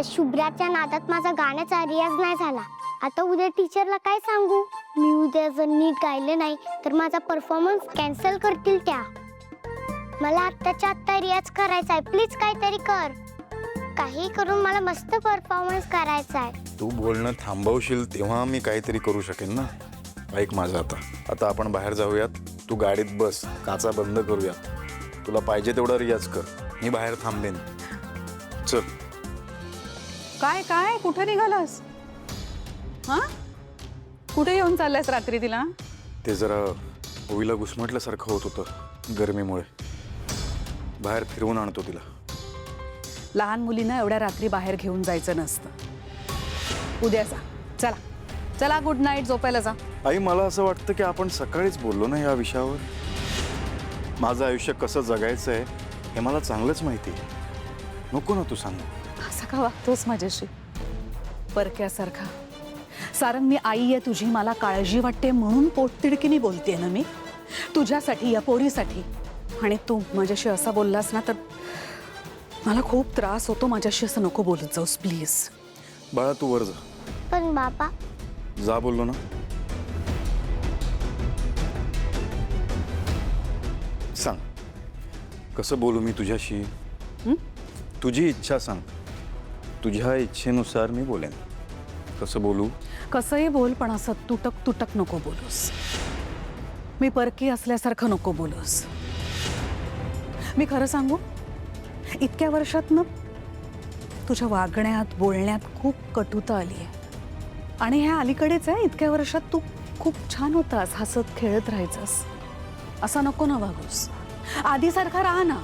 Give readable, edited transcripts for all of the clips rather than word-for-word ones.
शुभ्राच्या नादात माझा गाण्याचा रियाज नाही झाला. आता उद्या टीचरला काय सांगू? मी उद्या जर नीट गायले नाही तर माझा परफॉर्मन्स कॅन्सल करतील त्या. मला आत्ताच्या आत्ता रियाज करायचा आहे. प्लीज काहीतरी कर. काही करून मला मस्त परफॉर्मन्स करायचा आहे. तू बोलणं थांबवशील तेव्हा मी काहीतरी करू शकेन ना. ऐक माझं, आता आपण बाहेर जाऊयात. तू गाडीत बस, काचा बंद करूयात. तुला पाहिजे तेवढा रियाज कर, मी बाहेर थांबेन. चल. काय काय कुठे निघालास? हा, कुठे येऊन चाललायस रात्री तिला? ते जरा ओवीला घुसमटल्यासारखं होत होतं गरमीमुळे. बाहेर फिरवून आणतो तिला. लहान मुलींना एवढ्या रात्री बाहेर घेऊन जायचं नसतं. उद्या जा. चला चला, गुड नाईट, झोपायला जा. आई, मला असं वाटतं की आपण सकाळीच बोललो ना या विषयावर. माझं आयुष्य कसं जगायचं आहे हे मला चांगलंच माहिती आहे. नको ना तू सांग. असं का वागतोस माझ्याशी परक्यासारखा? सारंग, मी आई आहे तुझी, मला काळजी वाटते म्हणून पोटतिडकीने बोलते ना मी तुझ्यासाठी, या पोरीसाठी. आणि तू माझ्याशी असा बोललास ना तर मला खूप त्रास होतो. माझ्याशी असं नको बोलत जाऊस प्लीज. बाळा, तू वर जा. पण बाबा, जा बोललो ना. सांग, कसं बोलू मी तुझ्याशी? तुझी इच्छा सांग. तुझ्या इच्छेनुसार मी बोलेन. कसं बोलू? कसंही बोल, पण असं तुटक तुटक नको बोलूस. मी परकी असल्यासारखं नको बोलूस. मी खरं सांगू, इतक्या वर्षात ना तुझ्या वागण्यात बोलण्यात खूप कटुता आली आहे. आणि ह्या अलीकडेच आहे, इतक्या वर्षात तू खूप छान होतास, हसत खेळत राहायचास. असं नको ना वागूस. आधीसारखा राहा ना,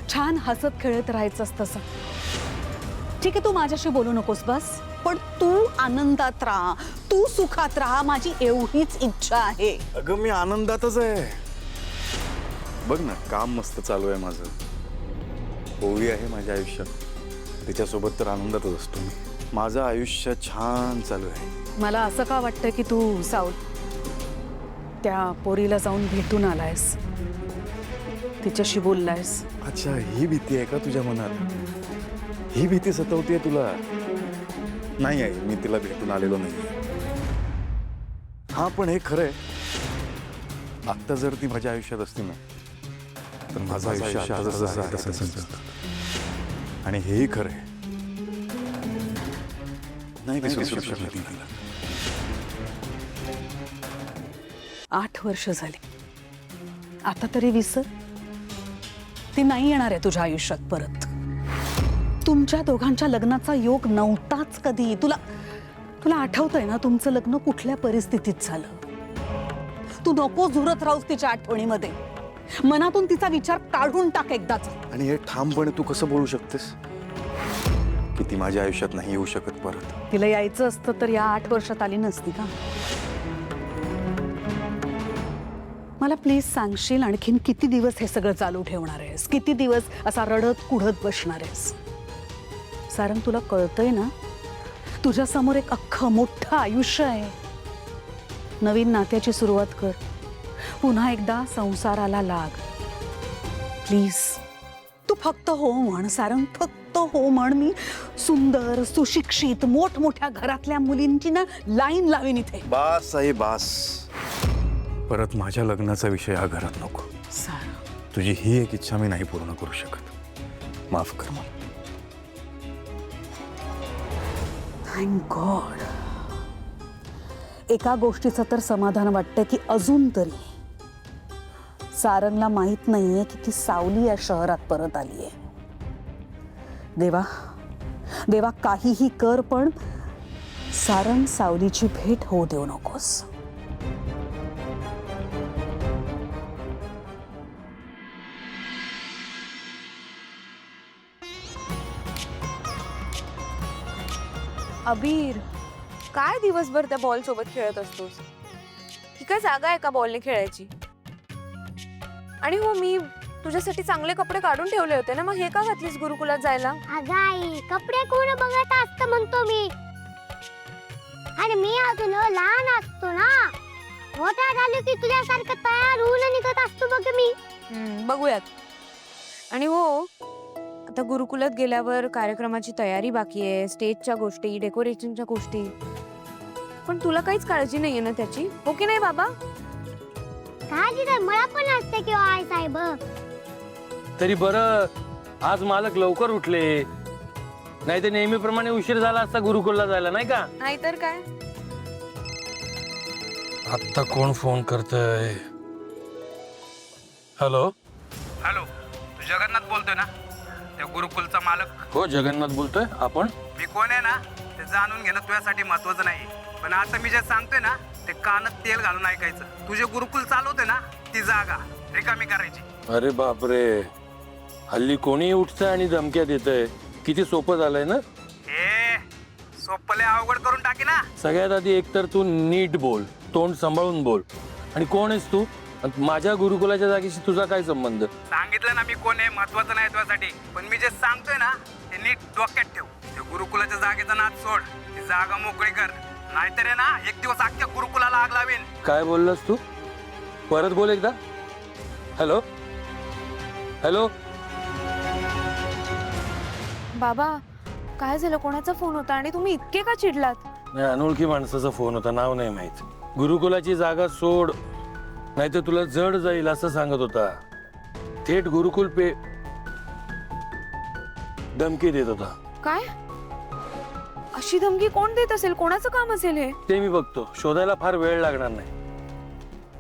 छान हसत खेळत राहायचंस तसं. ठीक आहे, तू माझ्याशी बोलू नकोस बस, पण तू आनंदात राहा, तू सुखात राहा, माझी एवढीच इच्छा आहे. अगं, मी आनंदातच आहे. बघ ना, काम मस्त चालू आहे माझं. ओवी आहे माझ्या आयुष्यात, तिच्यासोबत तर आनंदातच असतो मी. माझं आयुष्य छान चालू आहे. मला असं का वाटतं की तू त्या पोरीला जाऊन भेटून आलायस, तिच्याशी बोललायस. अच्छा, ही भीती आहे का तुझ्या मनात? ही भीती सतवते तुला? नाही आहे, मी तिला भेटून आलेलो नाही. हा, पण हे खरंय, आत्ता जर ती माझ्या आयुष्यात असती ना तर माझं आयुष्य आता जसं आहे तसंच असतं. आणि हेही खरंय, नाही विसरू शकत तिला. 8 वर्ष झाली, आता तरी विसर. ती नाही येणार आहे तुझ्या आयुष्यात परत. तुमच्या दोघांच्या लग्नाचा योग नव्हताच कधी. तुला आठवतंय ना तुमचं लग्न कुठल्या परिस्थितीत झालं? तू नको झुरत राहूस तिच्या आठवणीमध्ये. मनातून तिचा विचार काढून टाक एकदाच. आणि हे ठामपणे तू कसं बोलू शकतेस की ती माझ्या आयुष्यात नाही येऊ शकत परत? तिला यायचं असतं तर या 8 वर्षात आली नसती का? मला प्लीज सांगशील, आणखीन किती दिवस हे सगळं चालू ठेवणार आहेस? किती दिवस असा रडत कुढत बसणार आहेस? सारंग, तुला कळतंय ना, तुझ्या समोर एक अख्खं मोठं आयुष्य आहे. नवीन नात्याची सुरुवात कर. पुन्हा एकदा संसाराला लाग. प्लीज तू फक्त हो म्हण सारंग, फक्त हो म्हण. मी सुंदर, सुशिक्षित, मोठमोठ्या घरातल्या मुलींची ना लाईन लावीन इथे. बास आई, बास. परत माझ्या लग्नाचा विषय हा घरात नको. सारंग, तुझी ही एक इच्छा मी नाही पूर्ण करू शकत. माफ कर मला. Thank God. एका गोष्टीचं तर समाधान वाटतं की अजून तरी सारंगला माहित नाहीये की ती सावली या शहरात परत आली आहे. देवा देवा, काहीही कर, पण सारंग सावलीची भेट होऊ देऊ नकोस. अबीर, काय दिवसभर त्या बॉल सोबत खेळत असतोस? ही काय जागा आहे का बॉलने खेळायची? आणि हो, मी तुझ्यासाठी चांगले कपडे काढून ठेवले होते ना, मग हे का घातलीस गुरुकुलात जायला? अगं आई, कपडे कोण बघत असतं म्हणतो मी. आणि मी अजून लहान असतो ना, मोठा झालो की तुझ्यासारखं तयार होऊन निघत असतो बघ मी. बघूयात. आणि हो, आता गुरुकुलात गेल्यावर कार्यक्रमाची तयारी बाकी आहे, स्टेजच्या गोष्टी, डेकोरेशनच्या गोष्टी. पण तुला काहीच काळजी नाहीये ना त्याची, हो की नाही बाबा? काळजी तर मला पण असते किंवा आई साहेब. तरी बरं आज मालक लवकर उठले, नाही तर नेहमीप्रमाणे उशीर झाला असता गुरुकुलला जायला, नाही का? नाहीतर काय. आता कोण फोन करतय? हॅलो. हॅलो, तू जगन्नाथ बोलतोय ना, त्या गुरुकुलचा मालक? हो, जगन्नाथ बोलतोय. आपण? मी कोण आहे ना ते जाणून घेणं तुझ्यासाठी महत्वाचं नाही, पण आता मी जे सांगतोय ना ते कानात तेल घालून ऐकायचं. तुझे गुरुकुल चालवते ना ती जागा रिकामी करायची. अरे बापरे, हल्ली कोणी उठतंय आणि धमक्या देतंय. किती सोपं झालंय ना. हे सोपले अवघड करून टाकी ना. सगळ्यात आधी एकतर तू नीट बोल, तोंड सांभाळून बोल. आणि कोण आहेस तू? आणि माझ्या गुरुकुलाच्या जागेशी तुझा काय संबंध? सांगितलं ना मी कोण आहे, महत्वाचं नाही तुझ्यासाठी, पण मी जे सांगतोय ना ते नीट डोक्यात ठेव. त्या गुरुकुलाच्या जागेचा नाद सोड, ती जागा मोकळी कर, नाहीतर आहे ना एक दिवस अख्ख्या गुरुकुलाला आग लावेन. काय बोललास तू? परत बोल एकदा. Hello hello. बाबा काय झालं, कोणाचा फोन होता आणि तुम्ही इतके का चिडलात? नाही, अनोळखी माणसाचा फोन होता, नाव नाही माहित. गुरुकुलाची जागा सोड, नाही तर तुला जड जाईल असं सांगत होता. थेट गुरुकुल पे धमकी देत होता. काय? अशी धमकी कोण देत असेल? कोणाचं काम असेल हे? ते मी बघतो, शोधायला फार वेळ लागणार नाही,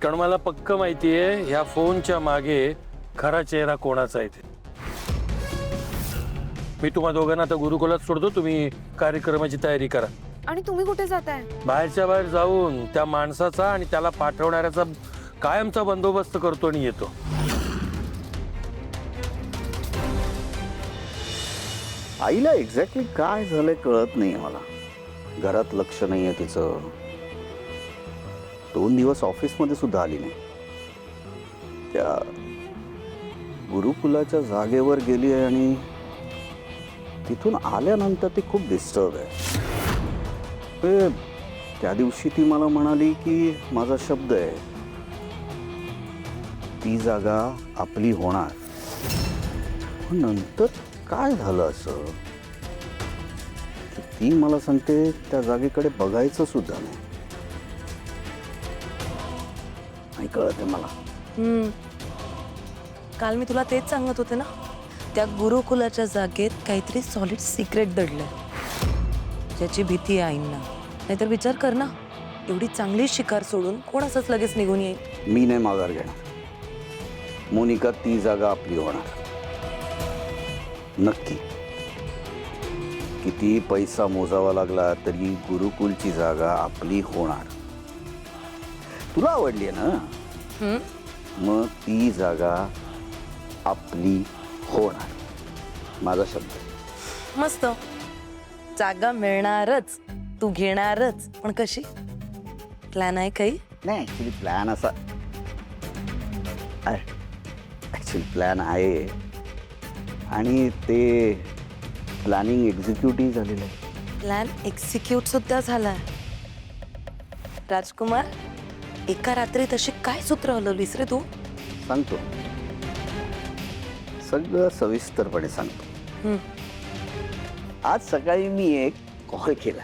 कारण मला पक्क माहितीये ह्या फोनच्या मागे खरा चेहरा कोणाचा आहे ते. मी तुम्हा दोघांना आता गुरुकुलात सोडतो, तुम्ही कार्यक्रमाची तयारी करा. आणि तुम्ही कुठे जाताय? बाहेरच्या बाहेर जाऊन त्या माणसाचा आणि त्याला पाठवणाऱ्याचा कायमचा बंदोबस्त करतो आणि येतो. आईला एक्झॅक्टली काय झालंय कळत नाहीये मला. घरात लक्ष नाहीये तिचं. 2 दिवस ऑफिसमध्ये सुद्धा आली नाही. त्या गुरुकुलाच्या जागेवर गेली आहे आणि तिथून आल्यानंतर ती खूप डिस्टर्ब आहे. त्या दिवशी ती मला म्हणाली की माझा शब्द आहे, ती जागा आपली होणार. पण नंतर काय झालं असं की ती मला सांगते त्या जागेकडे बघायचं सुद्धा नाही. नाही कळत आहे मला. काल मी तुला तेच सांगत होते ना, त्या गुरुकुलाच्या जागेत काहीतरी सॉलिड सिक्रेट दडलंय, ज्याची भीती आहे आईंना. नाहीतर विचार कर ना, एवढी चांगली शिकार सोडून कोण असंच लगेच निघून येईल? मी नाही माघार घेणार. मोनिका, ती जागा आपली होणार नक्की. किती पैसा मोजावा लागला तरी गुरुकुलची जागा आपली होणार. तुला आवडली आहे ना, मग ती जागा आपली होणार. माझा शब्द. मस्त, जागा मिळणारच, तू घेणारच. पण कशी? प्लॅन आहे काही? नाही, ऍक्च्युली प्लॅन असा, ऍक्च्युली प्लॅन आहे आणि ते प्लॅनिंग एक्झिक्युटिव्ह झालेलं आहे. प्लॅन एक्झिक्यूट सुद्धा झालाय. राजकुमार, एका रात्रीत अशी काय सूत्र हलवलीस रे तू? सांगतो, सगळं सविस्तरपणे सांगतो. आज सकाळी मी एक कॉल केला.